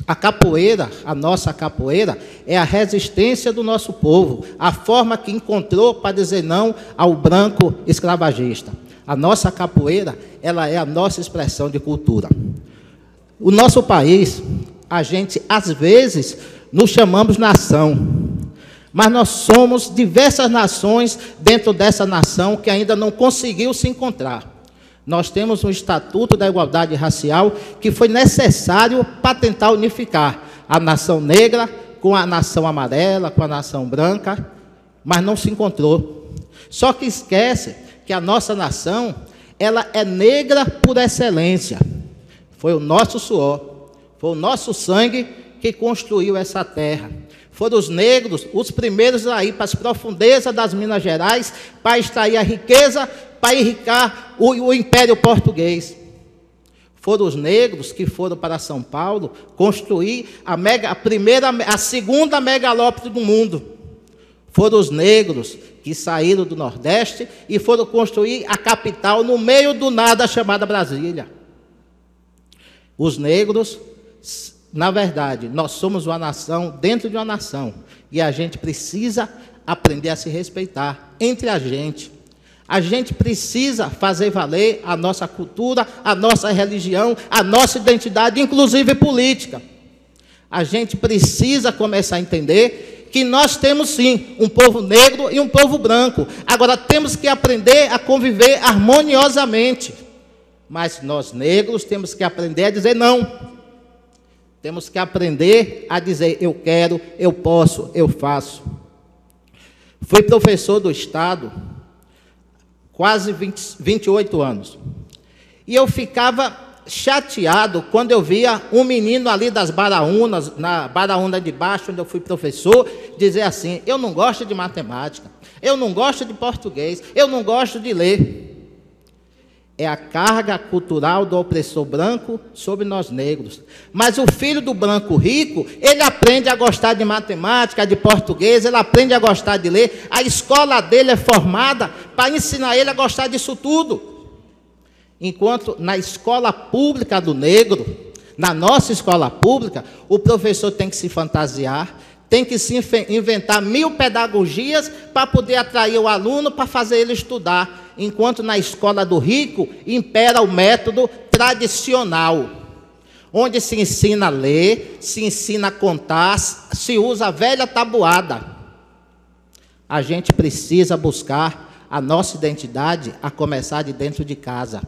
A capoeira, a nossa capoeira, é a resistência do nosso povo, a forma que encontrou para dizer não ao branco escravagista. A nossa capoeira, ela é a nossa expressão de cultura. O nosso país, a gente, às vezes, nos chamamos nação, mas nós somos diversas nações dentro dessa nação que ainda não conseguiu se encontrar. Nós temos um Estatuto da Igualdade Racial que foi necessário para tentar unificar a nação negra com a nação amarela, com a nação branca, mas não se encontrou. Só que esquece que a nossa nação, ela é negra por excelência. Foi o nosso suor, foi o nosso sangue que construiu essa terra. Foram os negros os primeiros a ir para as profundezas das Minas Gerais para extrair a riqueza, para enriquecer o Império Português. Foram os negros que foram para São Paulo construir a segunda megalópole do mundo. Foram os negros que saíram do Nordeste e foram construir a capital no meio do nada chamada Brasília. Os negros, na verdade, nós somos uma nação dentro de uma nação. E a gente precisa aprender a se respeitar entre a gente. A gente precisa fazer valer a nossa cultura, a nossa religião, a nossa identidade, inclusive política. A gente precisa começar a entender que nós temos, sim, um povo negro e um povo branco. Agora, temos que aprender a conviver harmoniosamente. Mas nós, negros, temos que aprender a dizer não. Temos que aprender a dizer, eu quero, eu posso, eu faço. Fui professor do Estado, quase 28 anos. E eu ficava chateado quando eu via um menino ali das Baraunas, na Baraúna de Baixo, onde eu fui professor, dizer assim, eu não gosto de matemática, eu não gosto de português, eu não gosto de ler. É a carga cultural do opressor branco sobre nós negros. Mas o filho do branco rico, ele aprende a gostar de matemática, de português, ele aprende a gostar de ler. A escola dele é formada para ensinar ele a gostar disso tudo. Enquanto na escola pública do negro, na nossa escola pública, o professor tem que se fantasiar, tem que se inventar 1000 pedagogias para poder atrair o aluno, para fazer ele estudar. Enquanto na escola do rico, impera o método tradicional, onde se ensina a ler, se ensina a contar, se usa a velha tabuada. A gente precisa buscar a nossa identidade, a começar de dentro de casa.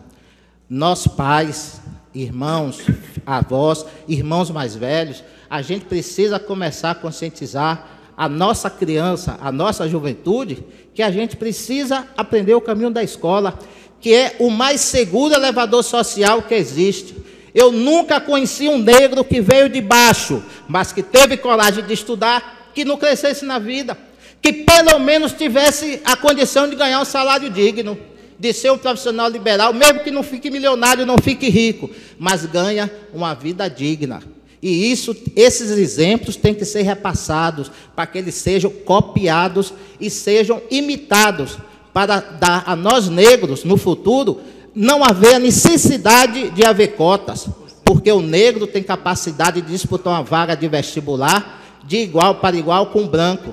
Nós pais, irmãos, avós, irmãos mais velhos, a gente precisa começar a conscientizar a nossa criança, a nossa juventude, que a gente precisa aprender o caminho da escola, que é o mais seguro elevador social que existe. Eu nunca conheci um negro que veio de baixo, mas que teve coragem de estudar, que não crescesse na vida, que pelo menos tivesse a condição de ganhar um salário digno, de ser um profissional liberal, mesmo que não fique milionário, não fique rico, mas ganha uma vida digna. E esses exemplos têm que ser repassados para que eles sejam copiados e sejam imitados, para dar a nós negros, no futuro, não haver a necessidade de haver cotas, porque o negro tem capacidade de disputar uma vaga de vestibular de igual para igual com o branco.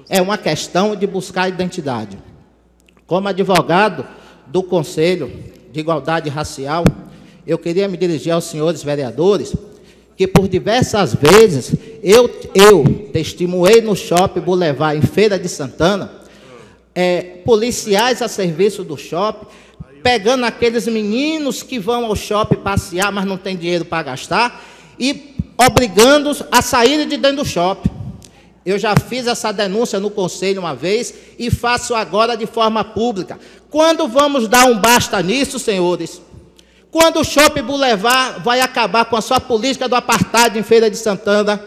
É uma questão de buscar identidade. Como advogado do Conselho de Igualdade Racial, eu queria me dirigir aos senhores vereadores, que por diversas vezes eu testemunhei no Shopping Boulevard, em Feira de Santana, policiais a serviço do shopping, pegando aqueles meninos que vão ao shopping passear, mas não tem dinheiro para gastar, e obrigando-os a saírem de dentro do shopping. Eu já fiz essa denúncia no Conselho uma vez e faço agora de forma pública. Quando vamos dar um basta nisso, senhores? Quando o Shopping Boulevard vai acabar com a sua política do apartheid em Feira de Santana?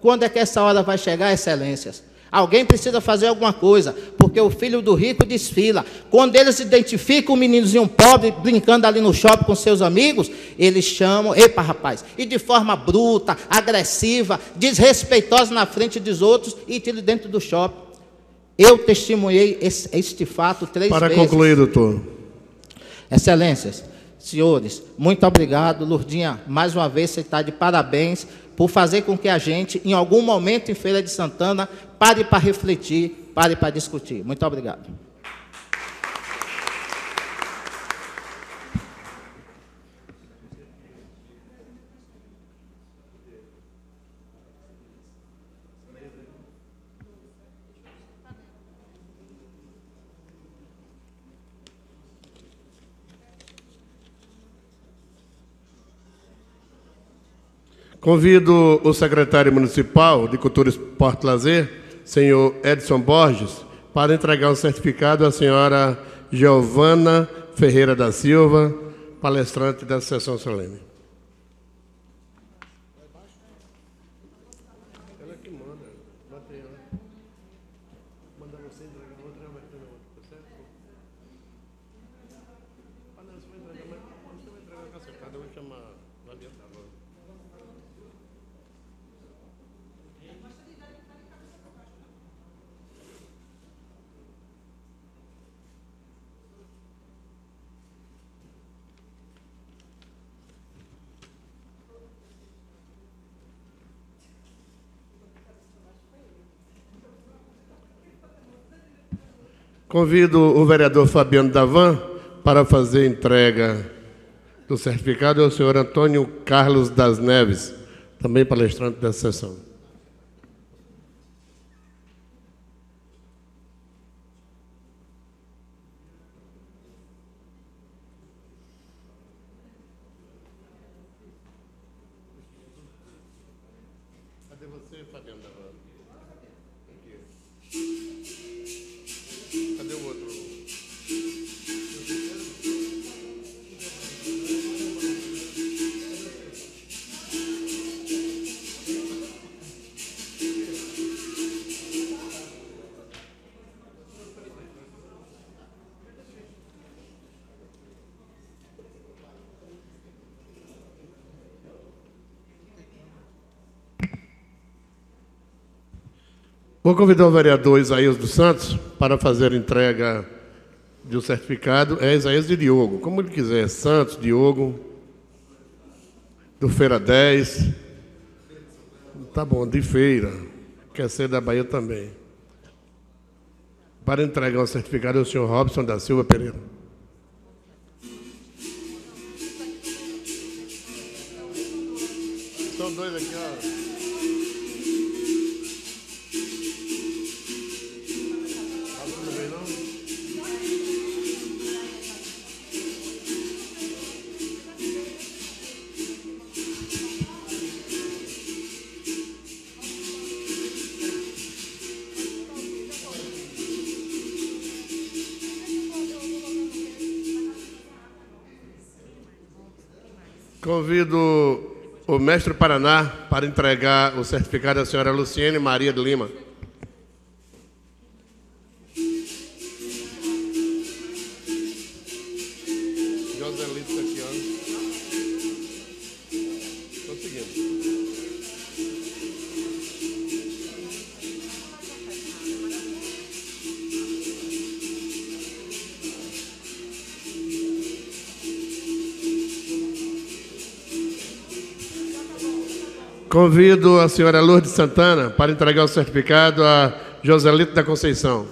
Quando é que essa hora vai chegar, excelências? Alguém precisa fazer alguma coisa, porque o filho do rico desfila. Quando eles identificam um meninozinho pobre brincando ali no shopping com seus amigos, eles chamam, epa rapaz, e de forma bruta, agressiva, desrespeitosa na frente dos outros e tiram dentro do shopping. Eu testemunhei este fato 3 vezes. Para concluir, doutor. Excelências, senhores, muito obrigado. Lourdinha, mais uma vez você está de parabéns por fazer com que a gente, em algum momento em Feira de Santana, pare para refletir, pare para discutir. Muito obrigado. Convido o secretário municipal de Cultura, Esporte e Lazer, senhor Edson Borges, para entregar o certificado à senhora Giovana Ferreira da Silva, palestrante da sessão solene. Ela que manda. Bota aí, ó. Manda você entregar outra, vai ter outra, tá certo? Ah, não, você vai entregar, mas você vai entregar com a secada, eu vou chamar lá dentro da loja. Convido o vereador Fabiano Davan para fazer a entrega do certificado ao senhor Antônio Carlos das Neves, também palestrante dessa sessão. Cadê você, Fabiano Davan? Cadê o outro? Vou convidar o vereador Isaías dos Santos para fazer a entrega de um certificado. É Isaías de Diogo, como ele quiser. Santos, Diogo, do Feira 10. Tá bom, de Feira. Quer ser da Bahia também. Para entregar o certificado ao senhor Robson da Silva Pereira. São dois aqui, ó. Convido o mestre Paraná para entregar o certificado à senhora Luciene Maria de Lima. Joselito aqui, ó. Estou seguindo. Convido a senhora Lourdes Santana para entregar o certificado a Joselito da Conceição.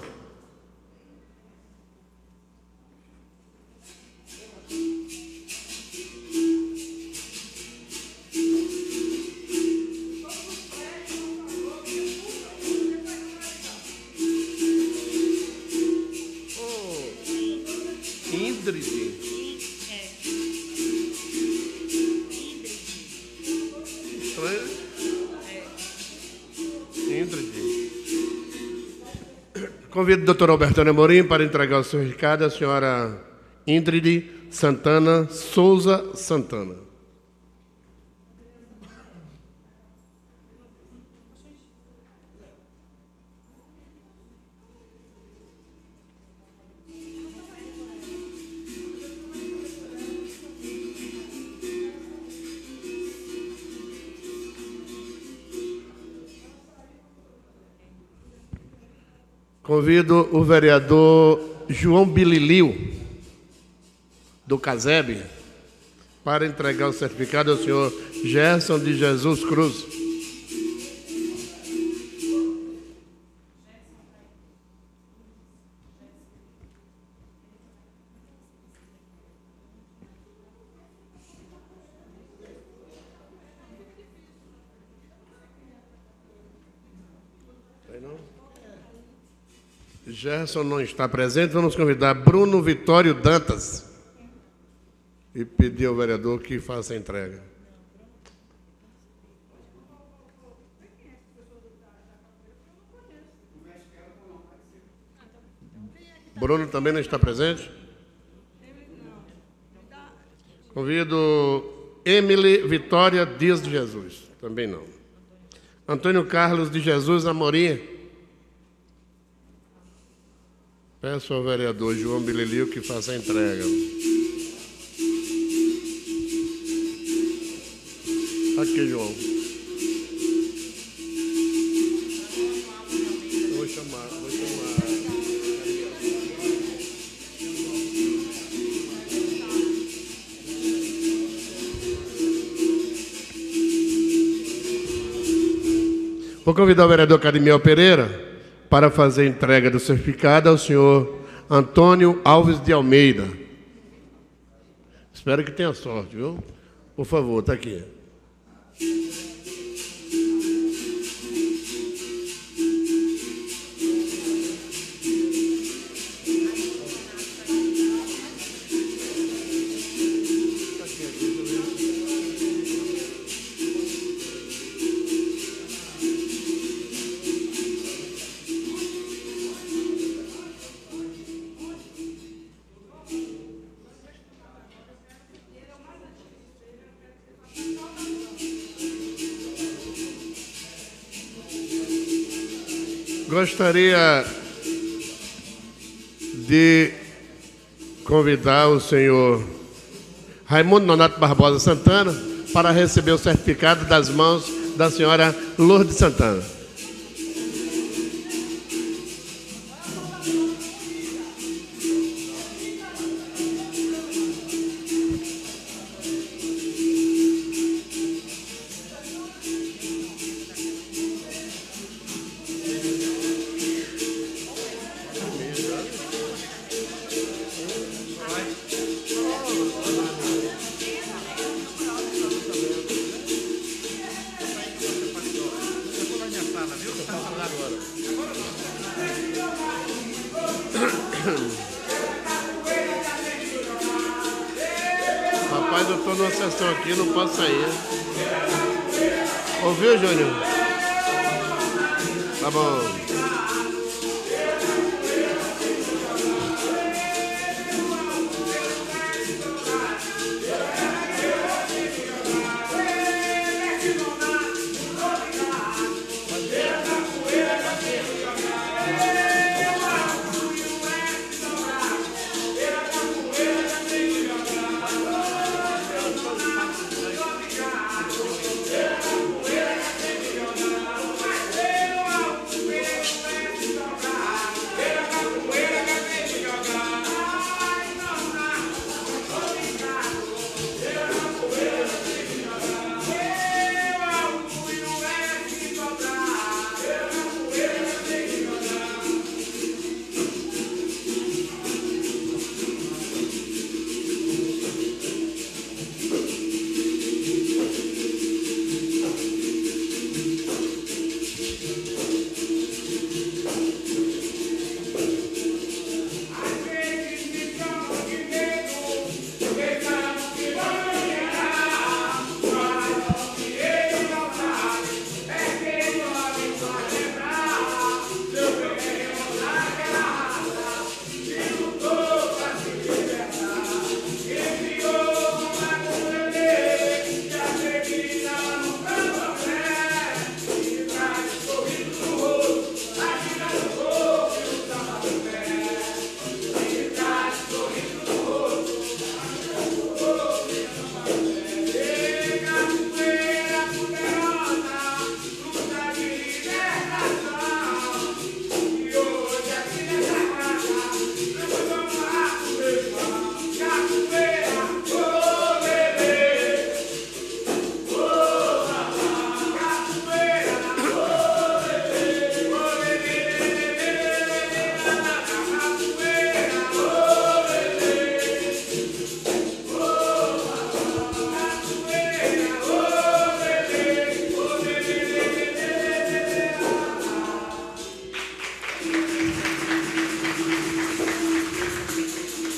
Convido o doutor Albertano Amorim para entregar o certificado à senhora Índride Santana Souza Santana. Convido o vereador João Bililio, do CASEB, para entregar o certificado ao senhor Gerson de Jesus Cruz. Gerson não está presente, vamos convidar Bruno Vitório Dantas e pedir ao vereador que faça a entrega. Bruno também não está presente? Convido Emily Vitória Dias de Jesus. Também não. Antônio Carlos de Jesus Amorim. Peço ao vereador João Bililio que faça a entrega. Aqui, João. Vou chamar. Vou convidar o vereador Cadmiel Pereira para fazer a entrega do certificado ao senhor Antônio Alves de Almeida. Espero que tenha sorte, viu? Por favor, está aqui. Gostaria de convidar o senhor Raimundo Nonato Barbosa Santana para receber o certificado das mãos da senhora Lourdes Santana. Rapaz, eu estou numa sessão aqui, não posso sair. Ouviu, Júnior? Tá bom.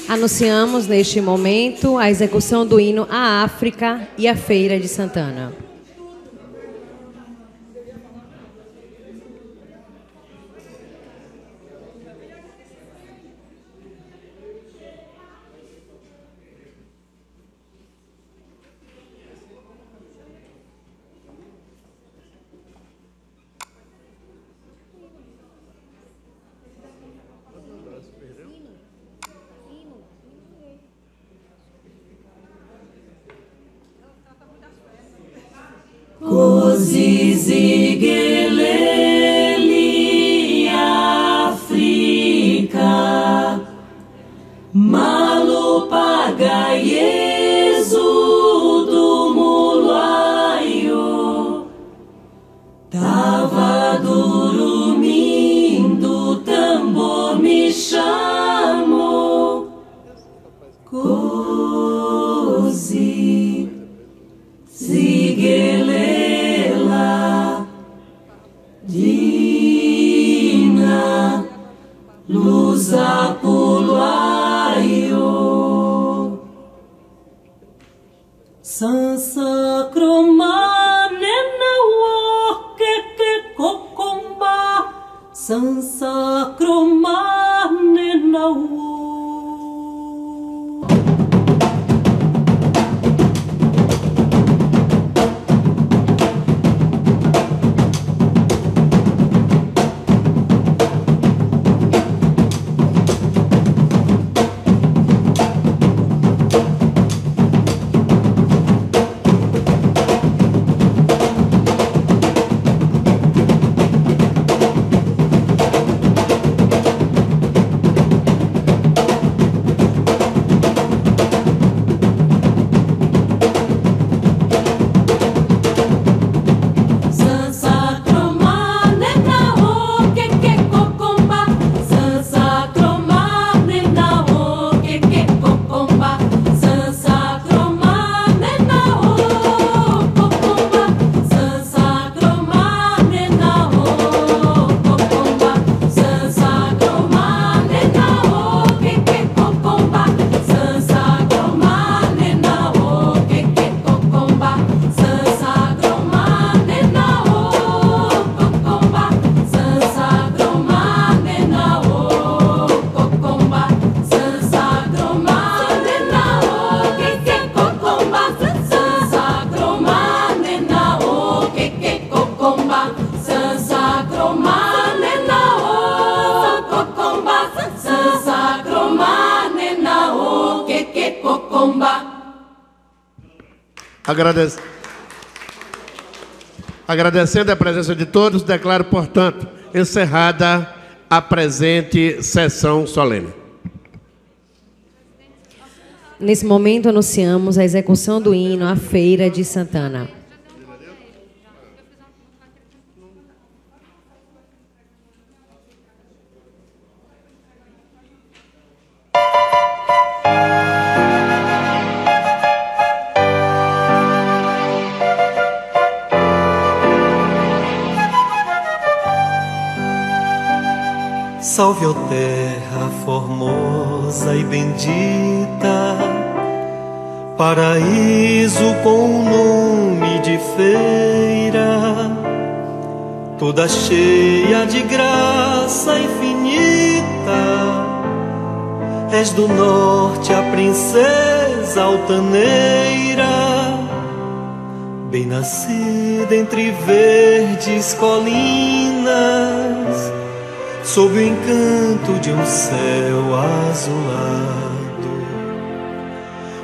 Anunciamos neste momento a execução do hino à África e à Feira de Santana. Zigeleli África, Malupaga Yesu do Mulaio, tava dormindo, tambor me chamou, cozi, Zigelela, Dina, luz apulaio, Sansa croma nena wo que cocomba, Sansa croma nena wo. Agradecendo a presença de todos, declaro, portanto, encerrada a presente sessão solene. Nesse momento, anunciamos a execução do hino à Feira de Santana. Salve, ó terra formosa e bendita, paraíso com o nome de feira, toda cheia de graça infinita. És do norte a princesa altaneira, bem nascida entre verdes colinas, sob o encanto de um céu azulado.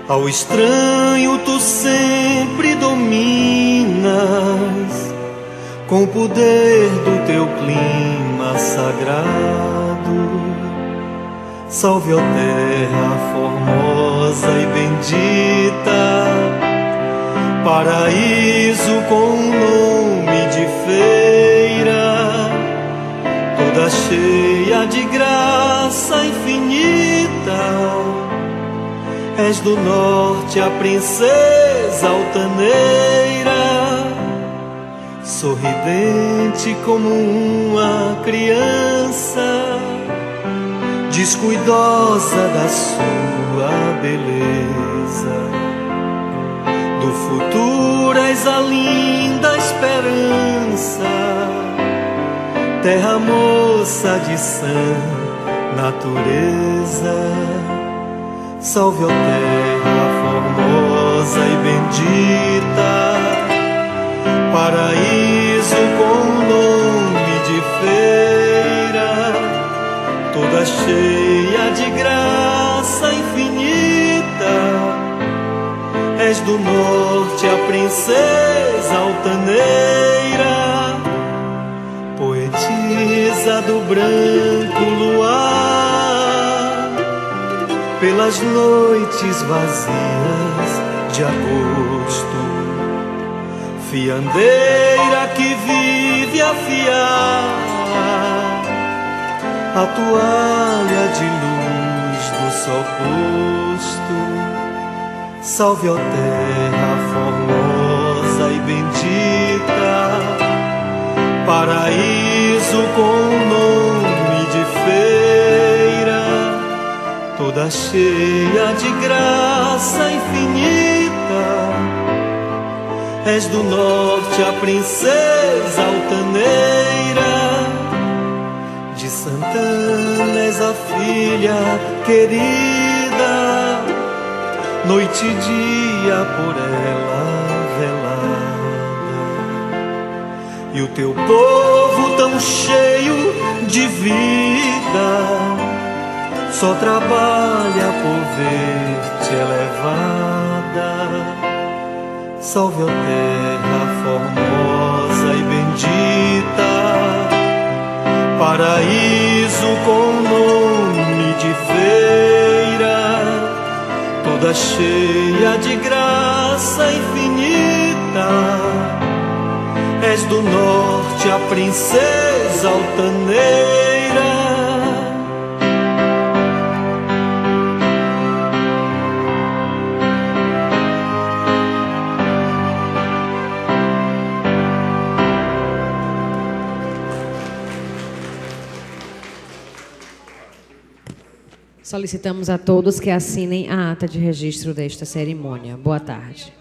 Ao estranho tu sempre dominas, com o poder do teu clima sagrado. Salve, ó terra formosa e bendita, paraíso com nome de feira, toda cheia de graça infinita. És do norte a princesa altaneira, sorridente como uma criança, descuidosa da sua beleza. Do futuro és a linda esperança, terra moça de sã natureza. Salve, ó terra formosa e bendita, paraíso com nome de feira, toda cheia de graça infinita. És do norte a princesa altaneira, poetisa do branco luar, pelas noites vazias de agosto, fiandeira que vive a fiar a toalha de luz do sol posto. Salve, ó terra formosa e bendita, paraíso com nome de feira, toda cheia de graça infinita. És do norte a princesa altaneira, de Santana és a filha querida, noite e dia por ela velada. E o teu povo tão cheio de vida só trabalha por ver-te elevada. Salve, ó terra formosa e bendita, paraíso com nome de feira, toda cheia de graça infinita. És do norte a princesa altaneira. Solicitamos a todos que assinem a ata de registro desta cerimônia. Boa tarde.